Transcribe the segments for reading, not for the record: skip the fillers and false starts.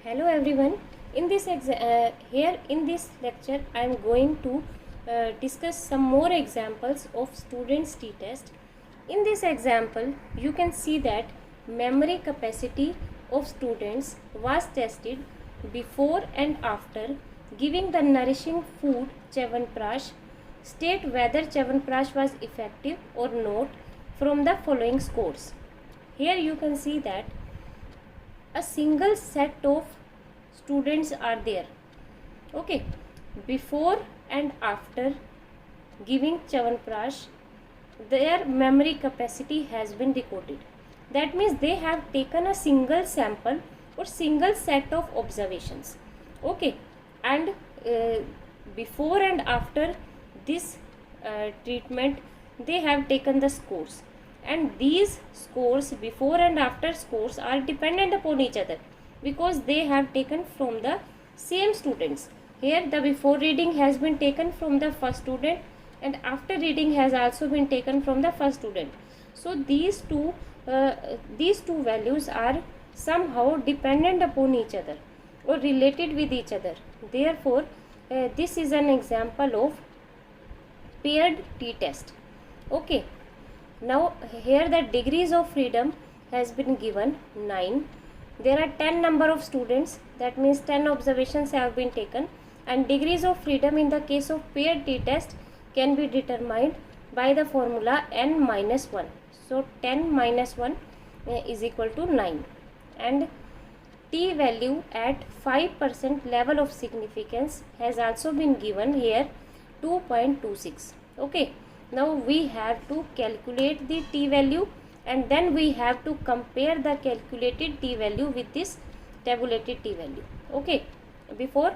Hello everyone. Here in this lecture, I am going to discuss some more examples of students' t-test. In this example, you can see that memory capacity of students was tested before and after giving the nourishing food Chyawanprash. State whether Chyawanprash was effective or not from the following scores. Here you can see that a single set of students are there. Okay, before and after giving Chyawanprash, their memory capacity has been recorded. That means they have taken a single sample or single set of observations. Okay, and before and after this treatment, they have taken the scores, and these scores, before and after scores, are dependent upon each other because they have taken from the same students. Here the before reading has been taken from the first student and after reading has also been taken from the first student. So these two values are somehow dependent upon each other or related with each other. Therefore, this is an example of paired t-test. Okay, now here the degrees of freedom has been given 9. There are 10 number of students, that means 10 observations have been taken, and degrees of freedom in the case of paired t-test can be determined by the formula n minus 1. So 10 minus 1 is equal to 9, and t value at 5% level of significance has also been given here, 2.26. Okay, now we have to calculate the t value and then we have to compare the calculated t value with this tabulated t value. Okay, before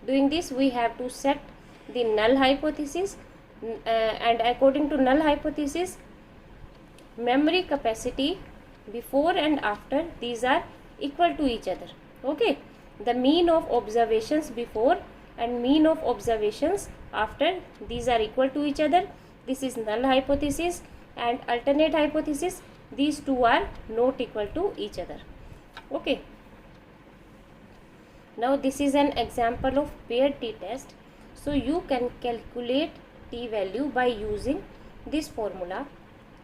doing this we have to set the null hypothesis, and according to null hypothesis, memory capacity before and after, these are equal to each other. Okay, the mean of observations before and mean of observations after, these are equal to each other. This is null hypothesis, and alternate hypothesis, these two are not equal to each other. Okay, now this is an example of paired t-test. So you can calculate t value by using this formula.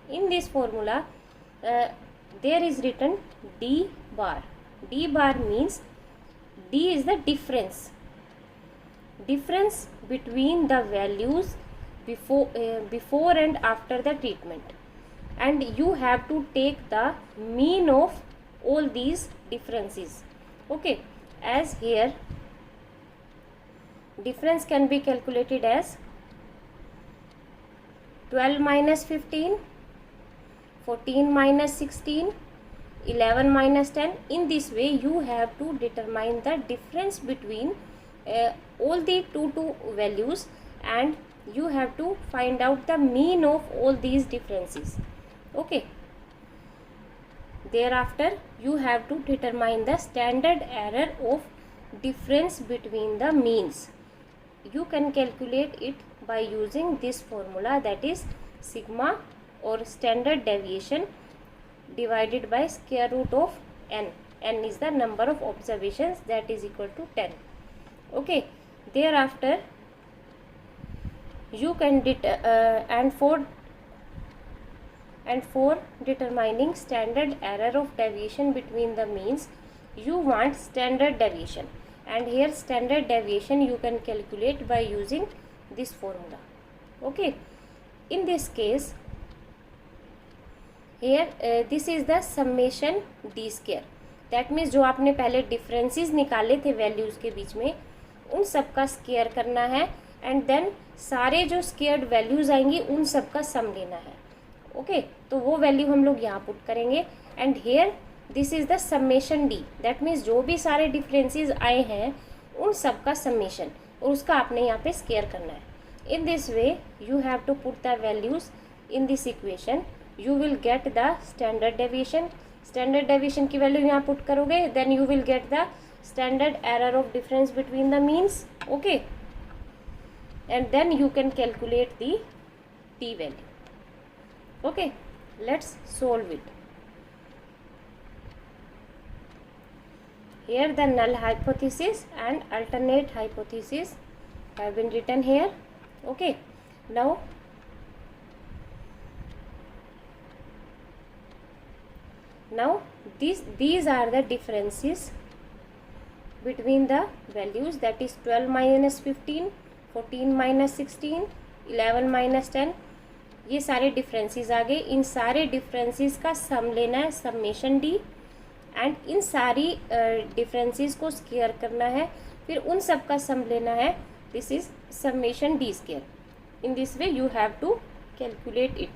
In this formula, there is written d bar. D bar means d is the difference between the values before and after the treatment, and you have to take the mean of all these differences. Okay, as here difference can be calculated as 12 minus 15, 14 minus 16, 11 minus 10. In this way you have to determine the difference between all the two values, and you have to find out the mean of all these differences. Okay, thereafter you have to determine the standard error of difference between the means. You can calculate it by using this formula, that is sigma or standard deviation divided by square root of n. N is the number of observations, that is equal to 10. Okay, thereafter you can and for determining standard error of deviation between the means, you want standard deviation, and here standard deviation you can calculate by using this formula. Okay, in this case here this is the summation d square. That means जो आपने पहले differences निकाले थे values के बीच में, उन सब का स्क्वायर करना है, एंड देन सारे जो स्क्वायर्ड वैल्यूज आएंगी उन सब का सम लेना है. ओके, तो वो वैल्यू हम लोग यहाँ पुट करेंगे, and here this is the summation d. That means जो भी सारे डिफरेंसेस आए हैं उन सब का समेशन, और उसका आपने यहाँ पे स्क्वायर करना है. In this way you have to put the values in this equation. You will get the standard deviation. Standard deviation की वैल्यू यहाँ पुट करोगे, then you will get the standard error of difference between the means. Okay, and then you can calculate the t value. Okay, let's solve it. Here the null hypothesis and alternate hypothesis have been written here. Okay, now these are the differences between the values, that is 12 minus 15, 14 minus 16, 11 minus 10. ये सारे differences आ गए. इन सारे differences का sum लेना है, summation D, and in सारी differences को square करना है, फिर उन सब का सम लेना है. This is summation d square. In this way you have to calculate it.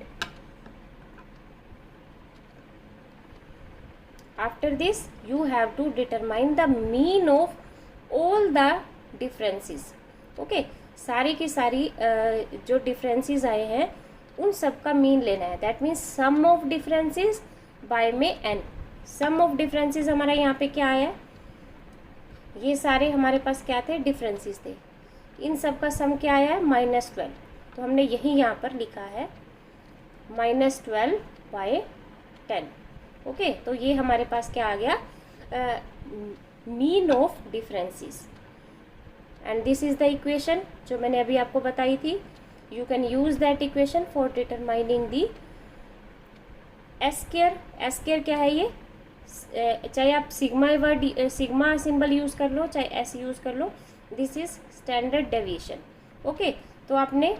After this you have to determine the mean of all the differences. Okay, सारी की सारी जो differences आए हैं उन सब का मीन लेना है. That means sum of differences by में n. सम ऑफ डिफरेंसेस हमारा यहाँ पे क्या आया है, ये सारे हमारे पास क्या थे, डिफरेंसेस थे. इन सब का सम क्या आया है, -12. तो हमने यही यहाँ पर लिखा है -12/10. ओके, तो ये हमारे पास क्या आ गया, mean of differences. And this is the equation जो मैंने अभी आपको बताई थी. You can use that equation for determining the S square. S square क्या है ये, चाहे आप सिग्मा सिंबल यूज कर लो, चाहे एस यूज कर लो. This is standard deviation. Okay, तो आपने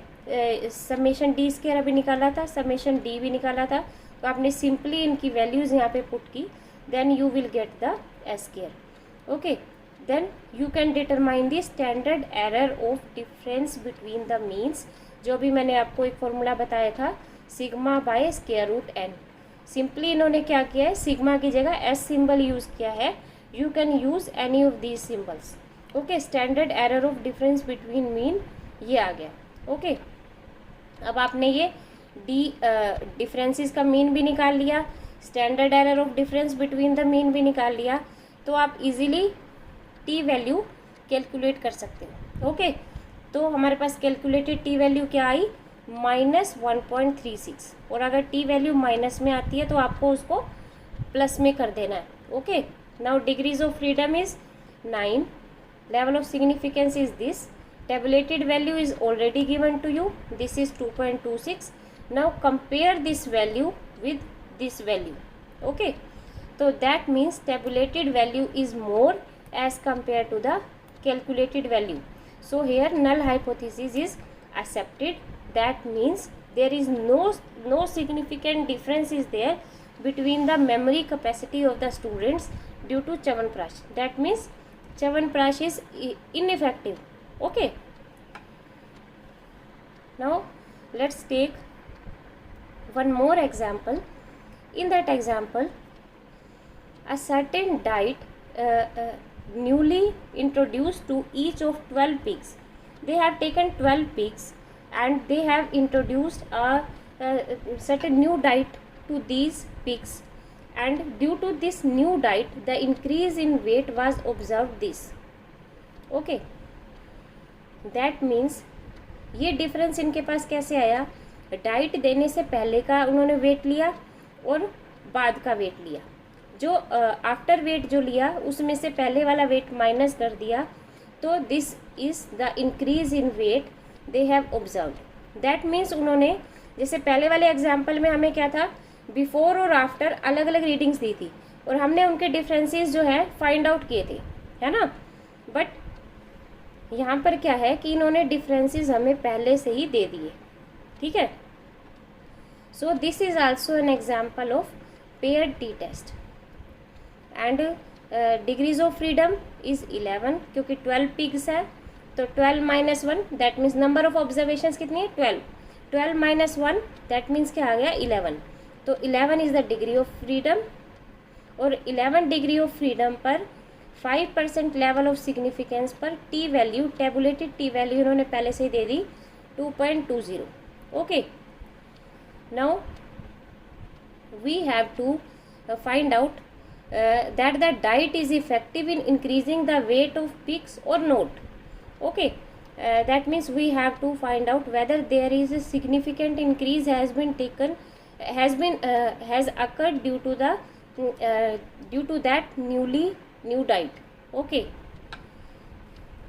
समेशन डी स्क्वायर अभी निकाला था, समेशन डी भी निकाला था, तो आपने सिंपली इनकी वैल्यूज़ यहाँ पे पुट की, then you will get the s square. Okay, then you can determine the standard error of difference between the means. जो भी मैंने आपको एक फॉर्मूला बताया था, sigma by square root n. Simply इन्होंने क्या किया है, सिग्मा की जगह एस सिंबल यूज़ किया है. You can use any of these symbols. Okay, standard error of difference between mean ये आ गया. ओके, अब आपने ये डिफरेंसेस का मीन भी निकाल लिया, standard error of difference between the mean भी निकाल लिया, तो आप इजीली टी वैल्यू कैलकुलेट कर सकते हो. ओके, तो हमारे पास कैलकुलेटेड टी वैल्यू क्या आई, -1.36. और अगर टी वैल्यू माइनस में आती है तो आपको उसको प्लस में कर देना है. Okay, now degrees of freedom is 9. Level of significance is this. tabulated value is already given to you. This is 2.26. Now compare this value with this value. Okay, so that means tabulated value is more as compared to the calculated value. So here null hypothesis is accepted. That means there is no significant difference is there between the memory capacity of the students due to Chyawanprash. That means Chyawanprash is ineffective. Okay, now let's take one more example. In that example, a certain diet newly introduced to each of 12 pigs. They have taken 12 pigs and they have introduced a certain new diet to these pigs, and due to this new diet the increase in weight was observed. This okay, that means ये difference इनके पास कैसे आया, diet देने से पहले का उन्होंने wait लिया और बाद का वेट लिया. जो आफ्टर वेट जो लिया उसमें से पहले वाला वेट माइनस कर दिया, तो this is the increase in weight they have observed. That means उन्होंने जैसे पहले वाले एग्जाम्पल में हमें क्या था, बिफोर और आफ्टर अलग अलग रीडिंग्स दी थी और हमने उनके डिफरेंसेस जो है फाइंड आउट किए थे, है ना. बट यहाँ पर क्या है कि इन्होंने डिफरेंसेस हमें पहले से ही दे दिए. ठीक है, so this is also an example of paired t test. And degrees of freedom is 11 क्योंकि 12 पिग्स है, तो 12 minus 1 that means number of observations कितनी है, 12. 12 माइनस 1 दैट मीन्स क्या आ गया, 11. तो 11 is the degree of freedom, और 11 डिग्री ऑफ फ्रीडम पर 5% लेवल ऑफ सिग्निफिकेंस पर t value, tabulated t value उन्होंने पहले से दे दी 2.20. Okay, now we have to find out that the diet is effective in increasing the weight of pigs or not. Okay, that means we have to find out whether there is a significant increase has occurred due to that new diet. Okay.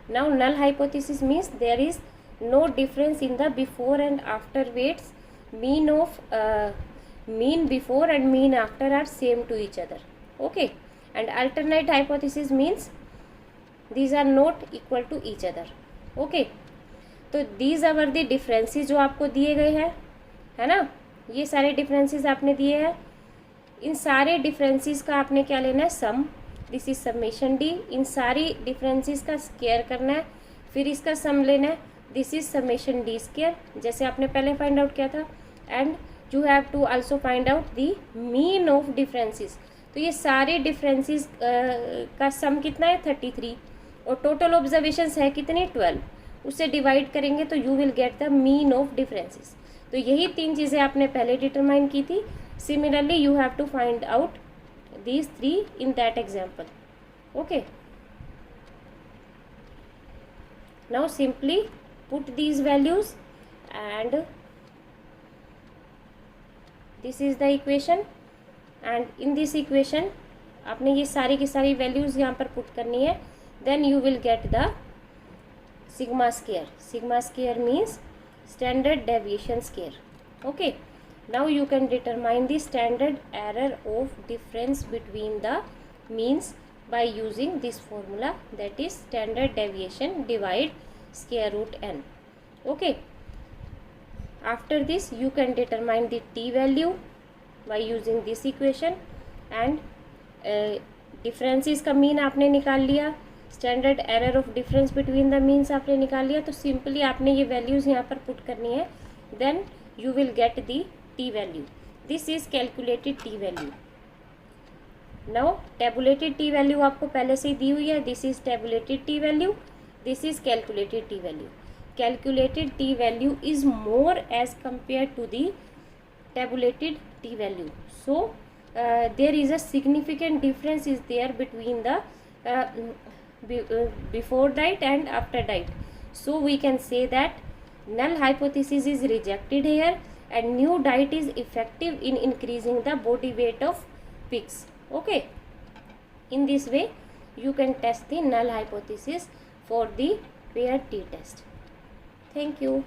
Now null hypothesis means there is no difference in the before and after weights. Mean before and mean after are same to each other. Okay. And alternate hypothesis means these are not equal to each other. Okay. तो these are the differences जो आपको दिए गए हैं, है ना. ये सारे differences आपने दिए हैं. इन सारे differences का आपने क्या लेना है, sum. This is summation D. इन सारी डिफरेंसेस का स्क्वायर करना है, फिर इसका सम लेना है. This is summation d square, जैसे आपने पहले फाइंड आउट किया था. And you have to also find out the mean of differences. तो ये सारे डिफरेंसेस का सम कितना है, 33. और टोटल ऑब्जर्वेशंस है कितने, 12. उससे डिवाइड करेंगे तो you will get the mean of differences. तो यही 3 चीज़ें आपने पहले डिटरमाइन की थी. Similarly you have to find out these 3 in that example. Okay. Now simply put these values and this is the equation, and in this equation आपने ये सारी की सारी values यहाँ पर put करनी है. Then you will get the sigma square. Sigma square means standard deviation square. Okay. Now you can determine the standard error of difference between the means by using this formula, that is standard deviation divide square root n. Okay. After this you can determine the t value by using this equation, and differences का mean आपने निकाल लिया, standard error of difference between the means आपने निकाल लिया. तो simply आपने ये values यहाँ पर put करनी है. Then you will get the t value. This is calculated t value. Now tabulated t value आपको पहले से ही दी हुई है. This is tabulated t value. This is calculated t value. Calculated t value is more as compared to the tabulated t value. So there is a significant difference is there between the before diet and after diet. So we can say that null hypothesis is rejected here, and new diet is effective in increasing the body weight of pigs. Okay. In this way you can test the null hypothesis for the paired t-test. Thank you.